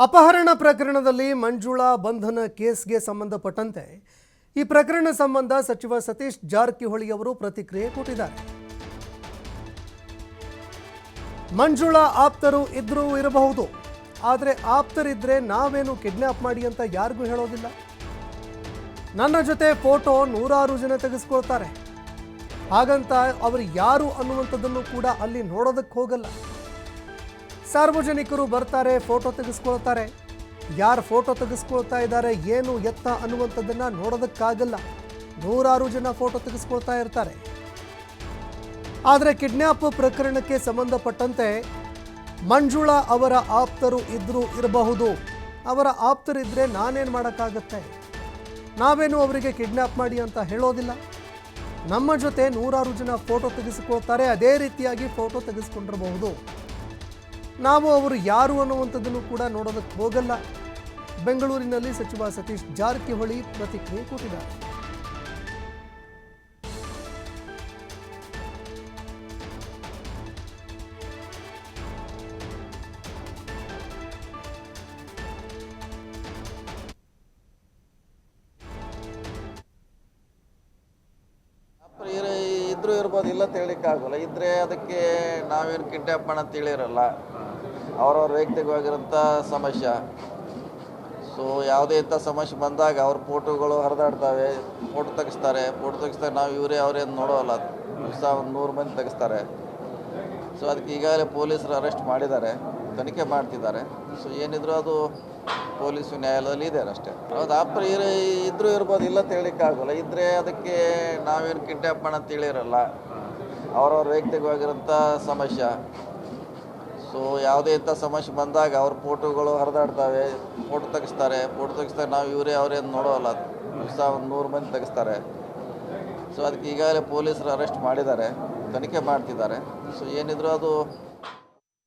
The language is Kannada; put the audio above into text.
ಅಪಹರಣ ಪ್ರಕರಣದಲ್ಲಿ ಮಂಜುಳಾ ಬಂಧನ ಕೇಸ್ಗೆ ಸಂಬಂಧಪಟ್ಟಂತೆ ಈ ಪ್ರಕರಣ ಸಂಬಂಧ ಸಚಿವ ಸತೀಶ್ ಜಾರಕಿಹೊಳಿ ಅವರು ಪ್ರತಿಕ್ರಿಯೆ ಕೊಟ್ಟಿದ್ದಾರೆ. ಮಂಜುಳಾ ಆಪ್ತರು ಇದ್ರೂ ಇರಬಹುದು, ಆದರೆ ಆಪ್ತರಿದ್ರೆ ನಾವೇನು ಕಿಡ್ನಾಪ್ ಮಾಡಿ ಅಂತ ಯಾರಿಗೂ ಹೇಳೋದಿಲ್ಲ. ನನ್ನ ಜೊತೆ ಫೋಟೋ ನೂರಾರು ಜನ ತೆಗೆಸ್ಕೊಳ್ತಾರೆ, ಹಾಗಂತ ಅವರು ಯಾರು ಅನ್ನುವಂಥದ್ದನ್ನು ಕೂಡ ಅಲ್ಲಿ ನೋಡೋದಕ್ಕೆ ಹೋಗಲ್ಲ. ಸಾರ್ವಜನಿಕರು ಬರ್ತಾರೆ, ಫೋಟೋ ತೆಗೆಸ್ಕೊಳ್ತಾರೆ. ಯಾರು ಫೋಟೋ ತೆಗೆಸ್ಕೊಳ್ತಾ ಇದ್ದಾರೆ, ಏನು ಎತ್ತ ಅನ್ನುವಂಥದ್ದನ್ನು ನೋಡೋದಕ್ಕಾಗಲ್ಲ. ನೂರಾರು ಜನ ಫೋಟೋ ತೆಗೆಸ್ಕೊಳ್ತಾ ಇರ್ತಾರೆ. ಆದರೆ ಕಿಡ್ನ್ಯಾಪ್ ಪ್ರಕರಣಕ್ಕೆ ಸಂಬಂಧಪಟ್ಟಂತೆ ಮಂಜುಳಾ ಅವರ ಆಪ್ತರು ಇದ್ರೂ ಇರಬಹುದು. ಅವರ ಆಪ್ತರಿದ್ದರೆ ನಾನೇನು ಮಾಡೋಕ್ಕಾಗತ್ತೆ? ನಾವೇನು ಅವರಿಗೆ ಕಿಡ್ನ್ಯಾಪ್ ಮಾಡಿ ಅಂತ ಹೇಳೋದಿಲ್ಲ. ನಮ್ಮ ಜೊತೆ ನೂರಾರು ಜನ ಫೋಟೋ ತೆಗೆಸಿಕೊಳ್ತಾರೆ, ಅದೇ ರೀತಿಯಾಗಿ ಫೋಟೋ ತೆಗೆಸ್ಕೊಂಡಿರಬಹುದು. ನಾವು ಅವರು ಯಾರು ಅನ್ನುವಂಥದ್ದನ್ನು ಕೂಡ ನೋಡೋದಕ್ಕೆ ಹೋಗಲ್ಲ. ಬೆಂಗಳೂರಿನಲ್ಲಿ ಸಚಿವ ಸತೀಶ್ ಜಾರಕಿಹೊಳಿ ಪ್ರತಿಕ್ರಿಯೆ ಕೊಟ್ಟಿದ್ದಾರೆ. ಇದ್ರೂ ಇರ್ಬೋದು, ಇಲ್ಲ ಅಂತ ಹೇಳಲಿಕ್ಕಾಗಲ್ಲ. ಇದ್ದರೆ ಅದಕ್ಕೆ ನಾವೇನು ಕಿಡ್ನ್ಯಾಪ್ ಮಾಡೋಂತ ಹೇಳಿರಲ್ಲ. ಅವ್ರವ್ರ ವೈಯಕ್ತಿಕವಾಗಿರೋಂಥ ಸಮಸ್ಯೆ. ಸೊ ಯಾವುದೇ ಇಂಥ ಸಮಸ್ಯೆ ಬಂದಾಗ ಅವ್ರ ಫೋಟೋಗಳು ಹರಿದಾಡ್ತವೆ, ಫೋಟೋ ತೆಗಿಸ್ತಾರೆ. ನಾವು ಇವರೇ ಅವರೇನು ನೋಡೋಲ್ಲ, ದಿವಸ ಒಂದು 100 ಮಂದಿ ತೆಗಿಸ್ತಾರೆ. ಸೊ ಅದಕ್ಕೆ ಈಗಾಗಲೇ ಪೊಲೀಸರು ಅರೆಸ್ಟ್ ಮಾಡಿದ್ದಾರೆ, ತನಿಖೆ ಮಾಡ್ತಿದ್ದಾರೆ. ಸೊ ಏನಿದ್ರು ಅದು ಪೊಲೀಸು ನ್ಯಾಯಾಲಯದಲ್ಲಿ ಇದೆ ಅಷ್ಟೇ. ಹೌದು, ಆಪ್ತರ ಇದ್ರೂ ಇರ್ಬೋದು, ಇಲ್ಲ ಅಂತ ಹೇಳಲಿಕ್ಕಾಗಲ್ಲ. ಇದ್ದರೆ ಅದಕ್ಕೆ ನಾವೇನು ಕಿಡ್ನ್ಯಾಪ್ ಮಾಡೋಂತ ಹೇಳಿರಲ್ಲ. ಅವ್ರವ್ರ ವೈಯಕ್ತಿಕವಾಗಿರೋಂಥ ಸಮಸ್ಯೆ. ಸೊ ಯಾವುದೇ ಇಂಥ ಸಮಸ್ಯೆ ಬಂದಾಗ ಅವ್ರ ಫೋಟೋಗಳು ಹರಿದಾಡ್ತವೆ, ಫೋಟೋ ತೆಗಿಸ್ತಾರೆ. ನಾವು ಇವರೇ ಅವರೇನು ನೋಡೋಲ್ಲ, ದಿವಸ ಒಂದು 100 ಮಂದಿ ತೆಗಿಸ್ತಾರೆ. ಸೊ ಅದಕ್ಕೆ ಈಗಾಗಲೇ ಪೊಲೀಸರು ಅರೆಸ್ಟ್ ಮಾಡಿದ್ದಾರೆ, ತನಿಖೆ ಮಾಡ್ತಿದ್ದಾರೆ. ಸೊ ಏನಿದ್ರು ಅದು